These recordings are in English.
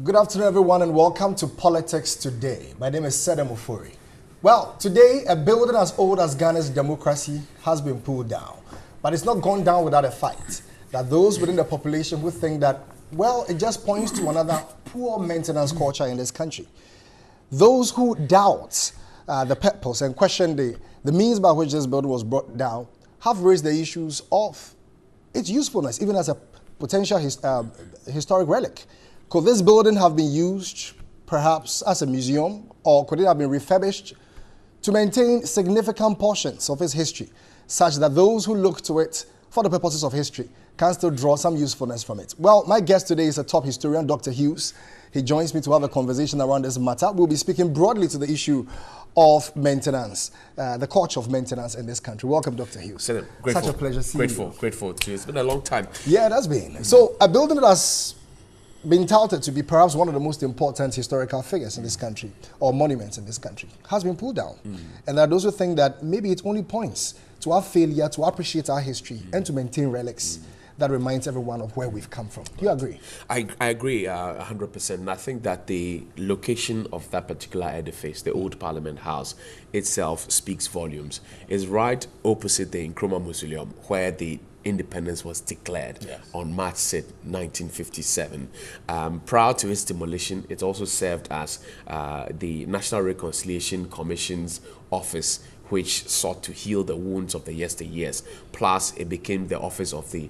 Good afternoon, everyone, and welcome to Politics Today. My name is Sedem Ofori. Well, today, a building as old as Ghana's democracy has been pulled down. But it's not gone down without a fight. That those within the population who think that, well, it just points to another poor maintenance culture in this country. Those who doubt the purpose and question the means by which this building was brought down have raised the issues of its usefulness, even as a potential historic relic. Could this building have been used perhaps as a museum, or could it have been refurbished to maintain significant portions of its history, such that those who look to it for the purposes of history can still draw some usefulness from it? Well, my guest today is a top historian, Dr. Hughes. He joins me to have a conversation around this matter. We'll be speaking broadly to the issue of maintenance, the culture of maintenance in this country. Welcome, Dr. Hughes. Such a pleasure seeing you. Grateful to you. It's been a long time. Yeah, it has been. So, a building that has been touted to be perhaps one of the most important historical figures in this country, or monuments in this country, has been pulled down. And there are those who think that maybe it only points to our failure to appreciate our history and to maintain relics that reminds everyone of where we've come from. Do you agree? I agree 100%. And I think that the location of that particular edifice, the old Parliament House itself, speaks volumes. It's right opposite the Nkrumah Mausoleum, where the independence was declared on March 6, 1957. Prior to its demolition, it also served as the National Reconciliation Commission's office, which sought to heal the wounds of the yesteryears. Plus, it became the office of the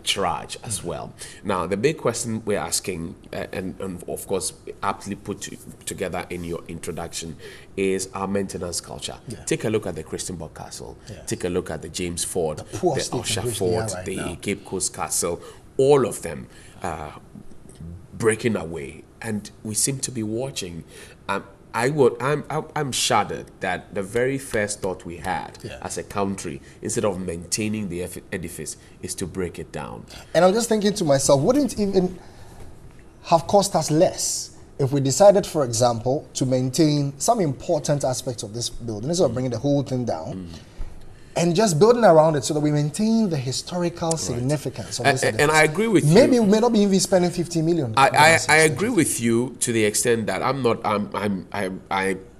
Charge as well. Now, the big question we're asking, and of course, aptly put together in your introduction, is our maintenance culture. Take a look at the Christianborg Castle. Take a look at the James Ford, the Usher Fort, the Cape Coast Castle. All of them breaking away, and we seem to be watching. I'm shuddered that the very first thought we had as a country, instead of maintaining the edifice, is to break it down. And I'm just thinking to myself, wouldn't it even have cost us less if we decided, for example, to maintain some important aspects of this building, instead of bringing the whole thing down, and just building around it so that we maintain the historical significance of this edifice? And I agree with you. Maybe we may not be even spending 50 million. I agree with you to the extent that I'm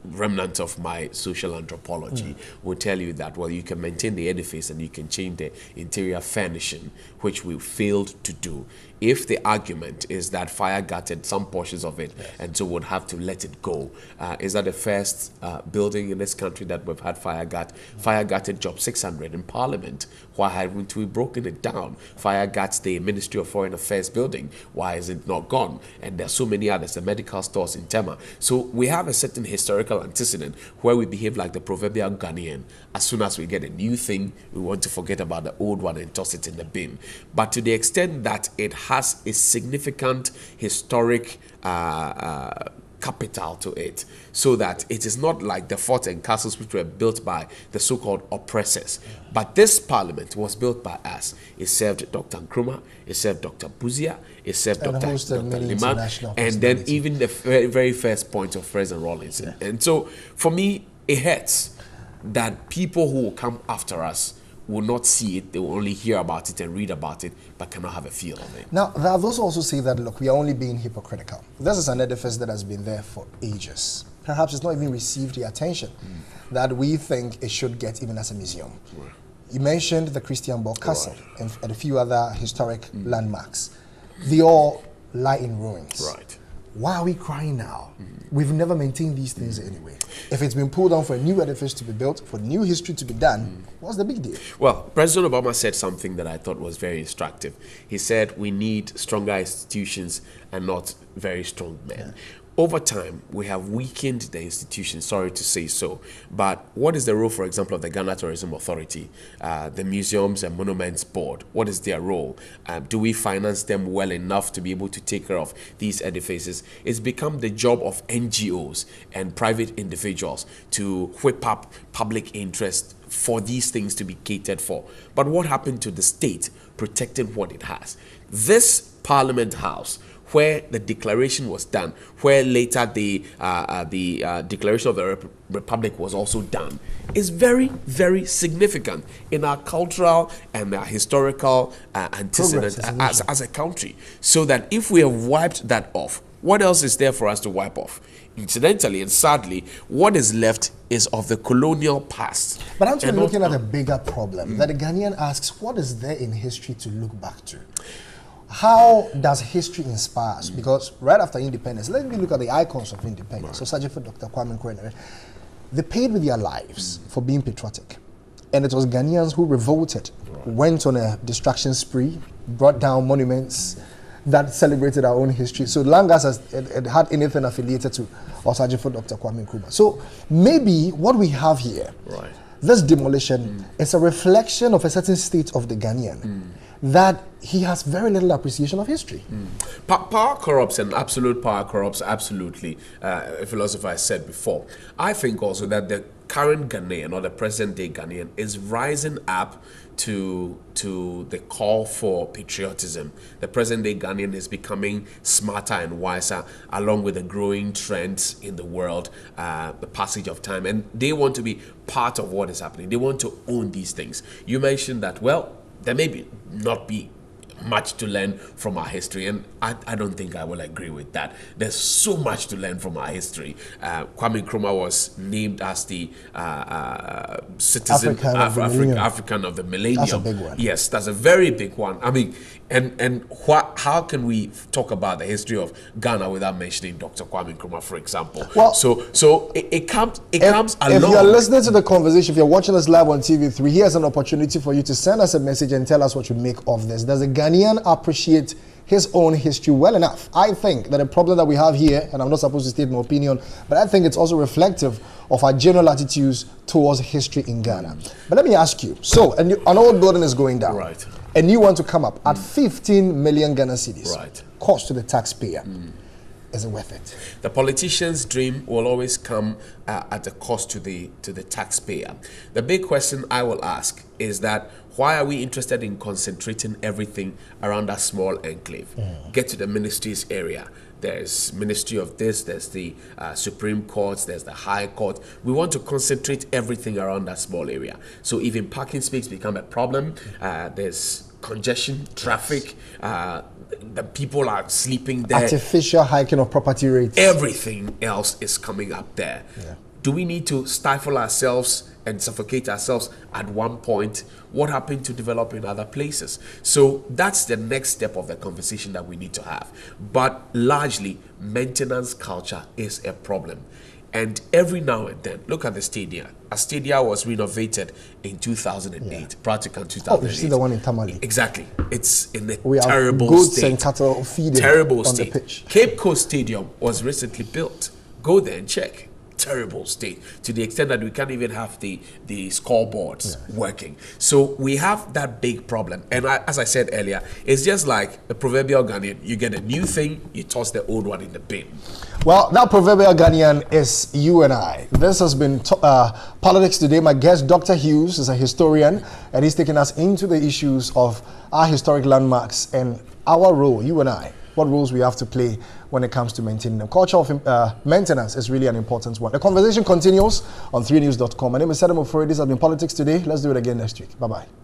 remnant of my social anthropology will tell you that, well, you can maintain the edifice and you can change the interior furnishing, which we failed to do. If the argument is that fire gutted some portions of it and so would have to let it go, is that the first building in this country that we've had fire gut? Fire gutted Job 600 in Parliament. Why haven't we broken it down? Fire guts the Ministry of Foreign Affairs building. Why is it not gone? And there's so many others, the medical stores in Tema. So we have a certain historical antecedent where we behave like the proverbial Ghanaian. As soon as we get a new thing, we want to forget about the old one and toss it in the bin. But to the extent that it has a significant historic capital to it, so that it is not like the forts and castles which were built by the so-called oppressors. But this parliament was built by us. It served Dr. Nkrumah, it served Dr. Buzia, it served Dr. Liman, and then even the very first point of President Rawlinson. And so, for me, it hurts that people who will come after us will not see it, they will only hear about it and read about it, but cannot have a feel of it. Now, there are those who also say that, look, we are only being hypocritical. This is an edifice that has been there for ages. Perhaps it's not even received the attention that we think it should get, even as a museum. You mentioned the Christianborg Castle and a few other historic landmarks. They all lie in ruins. Why are we crying now? We've never maintained these things anyway. If it's been pulled down for a new edifice to be built, for new history to be done, what's the big deal? Well, President Obama said something that I thought was very instructive. He said we need stronger institutions and not very strong men. Over time, we have weakened the institutions, sorry to say so. But what is the role, for example, of the Ghana Tourism Authority, the Museums and Monuments Board? What is their role? Do we finance them well enough to be able to take care of these edifices? It's become the job of NGOs and private individuals to whip up public interest for these things to be catered for. But what happened to the state protecting what it has? This Parliament House, where the declaration was done, where later the Declaration of the Republic was also done, is very, very significant in our cultural and our historical antecedent as a country. So that if we have wiped that off, What else is there for us to wipe off? Incidentally and sadly, what is left is of the colonial past. But aren't we looking at a bigger problem? That the Ghanaian asks, what is there in history to look back to? How does history inspire us? Because right after independence, let me look at the icons of independence. So, such for Dr. Kwame Nkrumah, they paid with their lives for being patriotic. And it was Ghanaians who revolted, went on a destruction spree, brought down monuments that celebrated our own history. So long as it had anything affiliated to Osagyefo for Dr. Kwame Nkrumah. So maybe what we have here, this demolition, is a reflection of a certain state of the Ghanaian, that he has very little appreciation of history. Power corrupts, and absolute power corrupts, absolutely. A philosopher has said before. I think also that the current Ghanaian, or the present day Ghanaian, is rising up to the call for patriotism. The present day Ghanaian is becoming smarter and wiser along with the growing trends in the world, the passage of time, and they want to be part of what is happening. They want to own these things. You mentioned that, well, there may not be much to learn from our history, and I don't think I will agree with that. There's so much to learn from our history. Kwame Nkrumah was named as the citizen African of the millennium. That's a big one. Yes, that's a very big one. I mean, how can we talk about the history of Ghana without mentioning Dr. Kwame Nkrumah, for example? Well, so it comes along. If you're listening to the conversation, if you're watching us live on TV3, here's an opportunity for you to send us a message and tell us what you make of this. Does a Ghanaian appreciate his own history well enough? I think that the problem that we have here, and I'm not supposed to state my opinion, but I think it's also reflective of our general attitudes towards history in Ghana. But let me ask you, so an old building is going down, right, and you want to come up at 15 million Ghana cedis, right, cost to the taxpayer. Is it worth it? The politician's dream will always come at a cost to the taxpayer. The big question I will ask is that, why are we interested in concentrating everything around that small enclave? Get to the ministries area. There's ministry of this, there's the Supreme Court, there's the High Court. We want to concentrate everything around that small area. So even parking space become a problem. There's congestion, traffic, the people are sleeping there. Artificial hiking of property rates. Everything else is coming up there. Yeah. Do we need to stifle ourselves and suffocate ourselves at one point? What happened to develop in other places? So that's the next step of the conversation that we need to have. But largely, maintenance culture is a problem. And every now and then, look at the stadia. A stadia was renovated in 2008, practically 2008. Oh, you see the one in Tamale. Exactly. It's in a we terrible have goods state. And cattle feeding terrible on state. The pitch. Cape Coast Stadium was recently built. Go there and check. Terrible state, to the extent that we can't even have the scoreboards working. So we have that big problem. And as I said earlier, it's just like a proverbial Ghanaian. You get a new thing, you toss the old one in the bin. Well, that proverbial Ghanaian is you and I. This has been Politics Today. My guest, Dr. Hughes, is a historian, and he's taking us into the issues of our historic landmarks and our role, you and I, what roles we have to play when it comes to maintaining them. Culture of maintenance is really an important one. The conversation continues on 3news.com. My name is Sedem Ofori. This has been Politics Today. Let's do it again next week. Bye-bye.